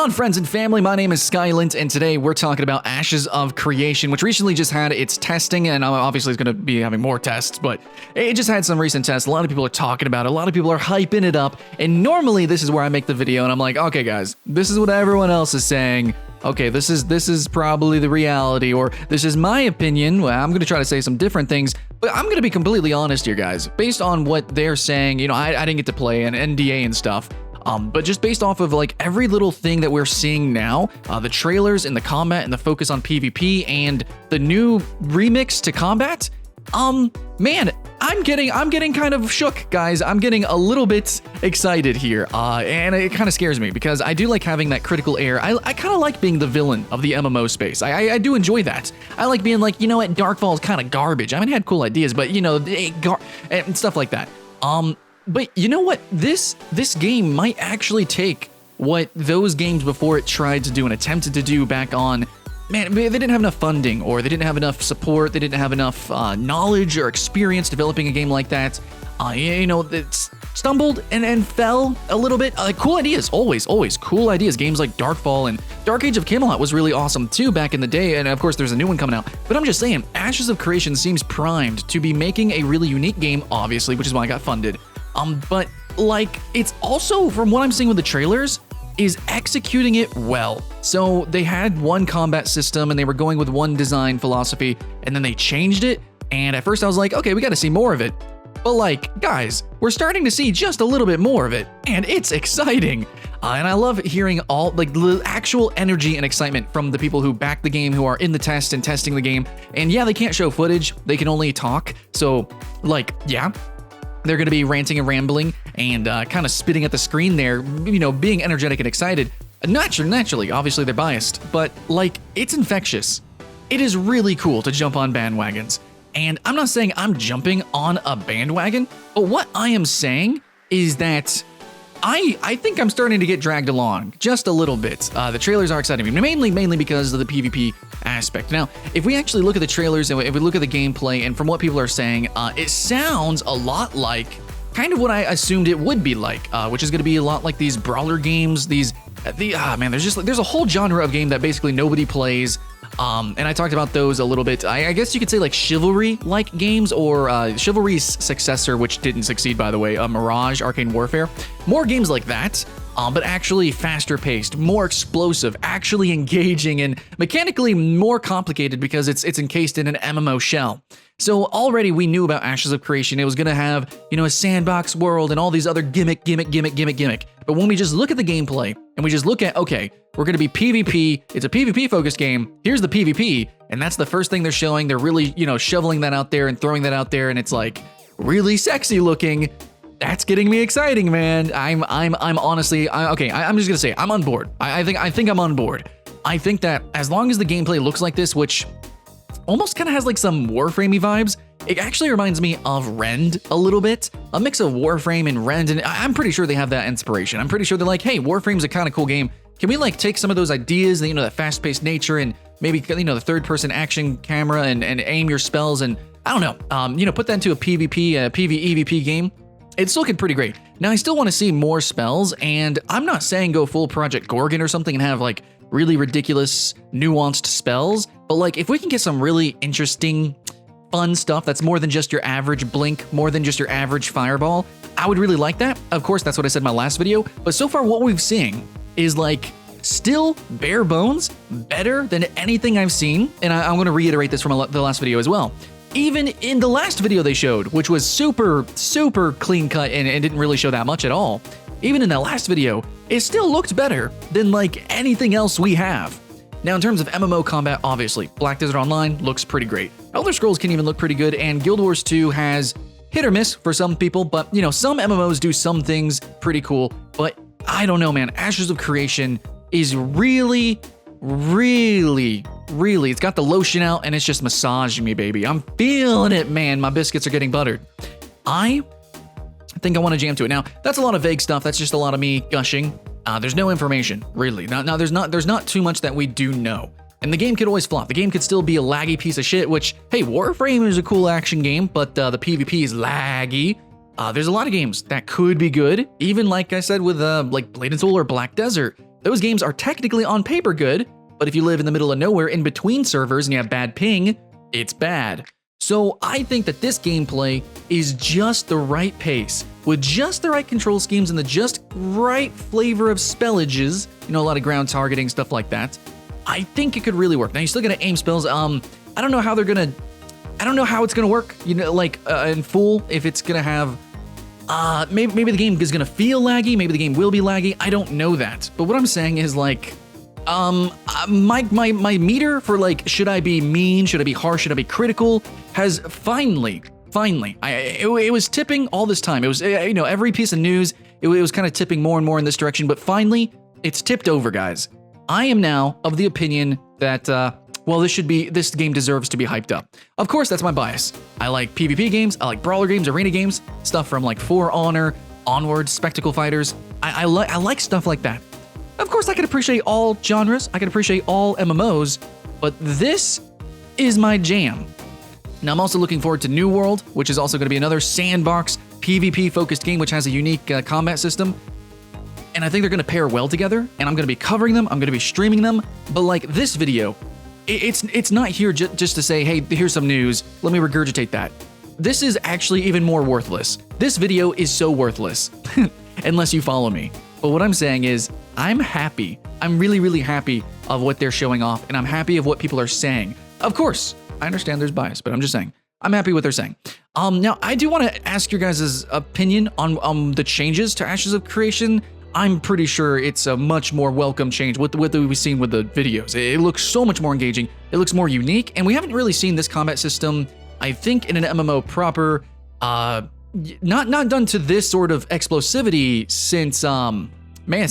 on, friends and family? My name is Skylent, and today we're talking about Ashes of Creation, which recently just had its testing, and obviously it's going to be having more tests, but it just had some recent tests. A lot of people are talking about it. A lot of people are hyping it up, and normally this is where I make the video, and I'm like, okay, guys, this is what everyone else is saying. Okay, this is probably the reality, or this is my opinion. Well, I'm going to try to say some different things, but I'm going to be completely honest here, guys. Based on what they're saying, you know, I didn't get to play an NDA and stuff. But just based off of like every little thing that we're seeing now, the trailers and the combat and the focus on PvP and the new remix to combat, man, I'm getting kind of shook, guys. I'm getting a little bit excited here, and it kind of scares me because I do like having that critical air. I kind of like being the villain of the MMO space. I do enjoy that. I like being like, you know what, Darkfall is kind of garbage. I mean, it had cool ideas, but you know, and stuff like that. But you know what? This game might actually take what those games before it tried to do and attempted to do back on. Man, they didn't have enough funding, or they didn't have enough support, they didn't have enough knowledge or experience developing a game like that. You know, it's stumbled and fell a little bit. Cool ideas, always cool ideas. Games like Darkfall and Dark Age of Camelot was really awesome too back in the day, and of course there's a new one coming out. But I'm just saying, Ashes of Creation seems primed to be making a really unique game, obviously, which is why I got funded. But like, it's also, from what I'm seeing with the trailers, is executing it well. So they had one combat system and they were going with one design philosophy, and then they changed it. And at first I was like, okay, we got to see more of it. But like, guys, we're starting to see just a little bit more of it, and it's exciting. And I love hearing all like the actual energy and excitement from the people who back the game, who are in the test and testing the game. And yeah, they can't show footage, they can only talk. So like, yeah, they're going to be ranting and rambling and kind of spitting at the screen there, you know, being energetic and excited. Naturally, obviously they're biased, but like, it's infectious. It is really cool to jump on bandwagons. And I'm not saying I'm jumping on a bandwagon, but what I am saying is that I think I'm starting to get dragged along just a little bit. The trailers are exciting me, mainly because of the PvP aspect. Now, if we actually look at the trailers and if we look at the gameplay, and from what people are saying, it sounds a lot like kind of what I assumed it would be like, which is going to be a lot like these brawler games. There's a whole genre of game that basically nobody plays. And I talked about those a little bit. I guess you could say like chivalry-like games, or Chivalry's successor, which didn't succeed, by the way, Mirage, Arcane Warfare. More games like that, but actually faster paced, more explosive, actually engaging, and mechanically more complicated because it's encased in an MMO shell. So already we knew about Ashes of Creation. It was going to have, you know, a sandbox world and all these other gimmick. But when we just look at the gameplay and we just look at, okay, we're going to be PvP. It's a PvP focused game. Here's the PvP. And that's the first thing they're showing. They're really, you know, shoveling that out there and throwing that out there. And it's like really sexy looking. That's getting me exciting, man. I'm honestly, I'm just going to say I'm on board. I think I'm on board. I think that as long as the gameplay looks like this, which almost kind of has like some Warframey vibes. It actually reminds me of Rend a little bit, a mix of Warframe and Rend, and I'm pretty sure they have that inspiration. I'm pretty sure they're like, hey, Warframe's a kind of cool game. Can we like take some of those ideas, you know, that fast-paced nature, and maybe, you know, the third-person action camera and aim your spells, and I don't know, you know, put that into a PvP, PvEVP game. It's looking pretty great. Now, I still want to see more spells, and I'm not saying go full Project Gorgon or something and have like really ridiculous, nuanced spells, but like if we can get some really interesting, fun stuff that's more than just your average blink, more than just your average fireball, I would really like that. Of course, that's what I said in my last video, but so far what we've seen is like still bare bones, better than anything I've seen, and I'm going to reiterate this from the last video as well. Even in the last video they showed, which was super clean cut and it didn't really show that much at all, even in that last video, it still looked better than like anything else we have. Now, in terms of MMO combat, obviously, Black Desert Online looks pretty great. Elder Scrolls can even look pretty good, and Guild Wars 2 has hit or miss for some people, but you know, some MMOs do some things pretty cool, but I don't know, man. Ashes of Creation is really, it's got the lotion out and it's just massaging me, baby. I'm feeling it, man. My biscuits are getting buttered. I think I want to jam to it. Now, that's a lot of vague stuff. That's just a lot of me gushing. There's no information, really. Now there's not too much that we do know. And the game could always flop. The game could still be a laggy piece of shit, which, hey, Warframe is a cool action game, but the PvP is laggy. There's a lot of games that could be good. Even like I said with like Blade and Soul or Black Desert, those games are technically on paper good, but if you live in the middle of nowhere in between servers and you have bad ping, it's bad. So I think that this gameplay is just the right pace, with just the right control schemes and the just right flavor of spellages, a lot of ground targeting, stuff like that. I think it could really work. Now, you're still gonna aim spells. I don't know how it's gonna work, in full, if it's gonna have, maybe the game is gonna feel laggy, maybe the game will be laggy, I don't know that. But what I'm saying is my meter for should I be mean, should I be harsh, should I be critical, has finally, it was tipping all this time. It was, every piece of news, it was kind of tipping more and more in this direction, but finally, it's tipped over, guys. I am now of the opinion that, this game deserves to be hyped up. Of course, that's my bias. I like PvP games, I like brawler games, arena games, stuff from For Honor, Onward, Spectacle Fighters. I like stuff like that. Of course, I can appreciate all genres, I can appreciate all MMOs, but this is my jam. Now, I'm also looking forward to New World, which is also going to be another sandbox, PvP-focused game, which has a unique combat system. And I think they're going to pair well together, and I'm going to be covering them, I'm going to be streaming them, but this video, it's not here just to say, hey, here's some news, let me regurgitate that. This is actually even more worthless. This video is so worthless, unless you follow me. But what I'm saying is, I'm happy. I'm really, really happy of what they're showing off, and I'm happy of what people are saying. Of course, I understand there's bias, but I'm just saying, I'm happy with what they're saying. Now, I do want to ask your guys' opinion on the changes to Ashes of Creation. I'm pretty sure it's a much more welcome change with what we've seen with the videos. It looks so much more engaging, it looks more unique, and we haven't really seen this combat system, I think, in an MMO proper, not done to this sort of explosivity since,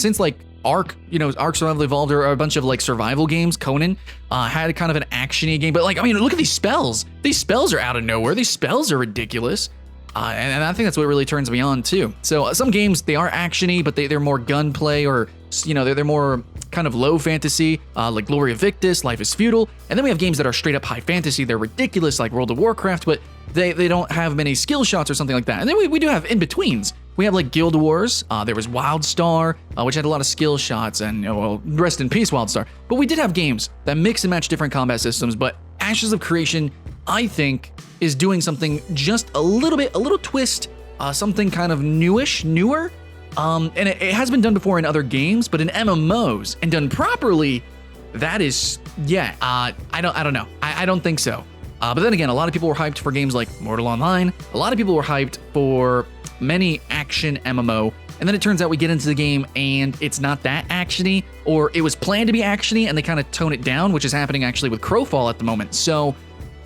since Ark, Ark Survival Evolved, or a bunch of survival games. Conan had kind of an action-y game, but look at these spells. These spells are out of nowhere. These spells are ridiculous. And I think that's what really turns me on too. So some games, they are action-y, but they're more gunplay, or they're more kind of low fantasy, like Glory of Victus, Life is Feudal. And then we have games that are straight up high fantasy. They're ridiculous, like World of Warcraft, but they don't have many skill shots or something like that. And then we do have in-betweens. We have Guild Wars, there was WildStar, which had a lot of skill shots, and rest in peace, WildStar. But we did have games that mix and match different combat systems, but Ashes of Creation, I think, is doing something just a little twist, something kind of newer. And it has been done before in other games, but in MMOs, and done properly, that is, I don't know. I don't think so. But then again, a lot of people were hyped for games like Mortal Online. A lot of people were hyped for many action MMO, and then it turns out we get into the game and it's not that actiony, or it was planned to be actiony and they kind of tone it down, which is happening actually with Crowfall at the moment. So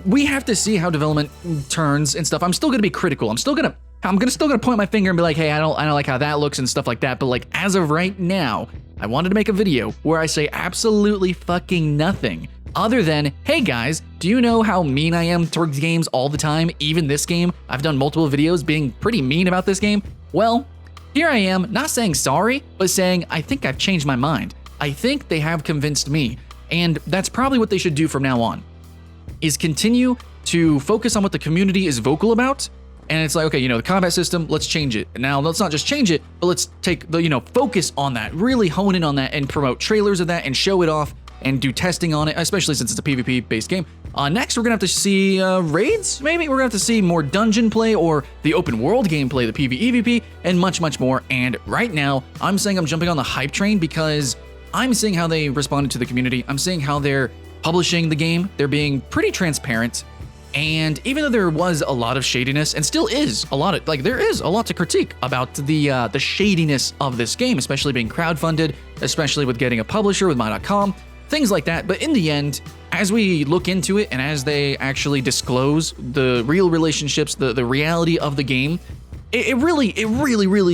we have to see how development turns and stuff. I'm still gonna be critical. I'm still gonna point my finger and be like, hey, I don't like how that looks and stuff like that. But as of right now, I wanted to make a video where I say absolutely fucking nothing other than, hey guys, do you know how mean I am towards games all the time? Even this game, I've done multiple videos being pretty mean about this game. Well, here I am, not saying sorry, but saying I think I've changed my mind. I think they have convinced me, and that's probably what they should do from now on, is continue to focus on what the community is vocal about. And it's okay, the combat system, let's change it. Now, let's not just change it, but let's take the, focus on that, really hone in on that and promote trailers of that and show it off and do testing on it, especially since it's a PvP-based game. Next, we're gonna have to see raids, maybe? We're gonna have to see more dungeon play or the open world gameplay, the PvE-VP, and much, much more. And right now, I'm saying I'm jumping on the hype train because I'm seeing how they responded to the community. I'm seeing how they're publishing the game. They're being pretty transparent. And even though there was a lot of shadiness, and still is a lot of, there is a lot to critique about the shadiness of this game, especially being crowdfunded, especially with getting a publisher with My.com, things like that. But in the end, as we look into it and as they actually disclose the real relationships, the reality of the game, it really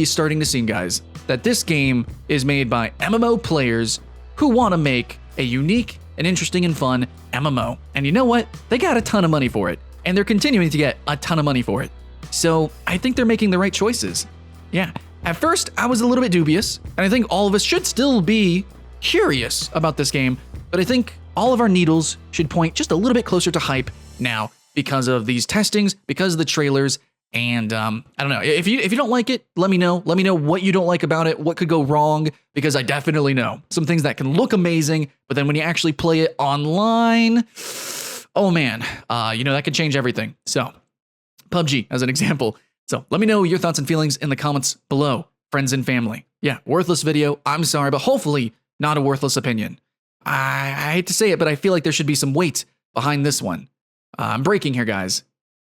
is starting to seem, guys, that this game is made by MMO players who want to make a unique and interesting and fun MMO. And you know what? They got a ton of money for it, and they're continuing to get a ton of money for it. So I think they're making the right choices. Yeah. At first, I was a little bit dubious, and I think all of us should still be curious about this game, but I think all of our needles should point just a little bit closer to hype now because of these testings, because of the trailers, And I don't know, if you don't like it, let me know. Let me know what you don't like about it, what could go wrong, because I definitely know some things that can look amazing, but then when you actually play it online, oh man, that could change everything. So PUBG as an example. So let me know your thoughts and feelings in the comments below, friends and family. Yeah, worthless video. I'm sorry, but hopefully not a worthless opinion. I hate to say it, but I feel like there should be some weight behind this one. I'm breaking here, guys.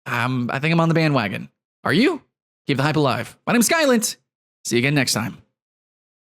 I think I'm on the bandwagon. Are you? Keep the hype alive. My name's Skylent. See you again next time.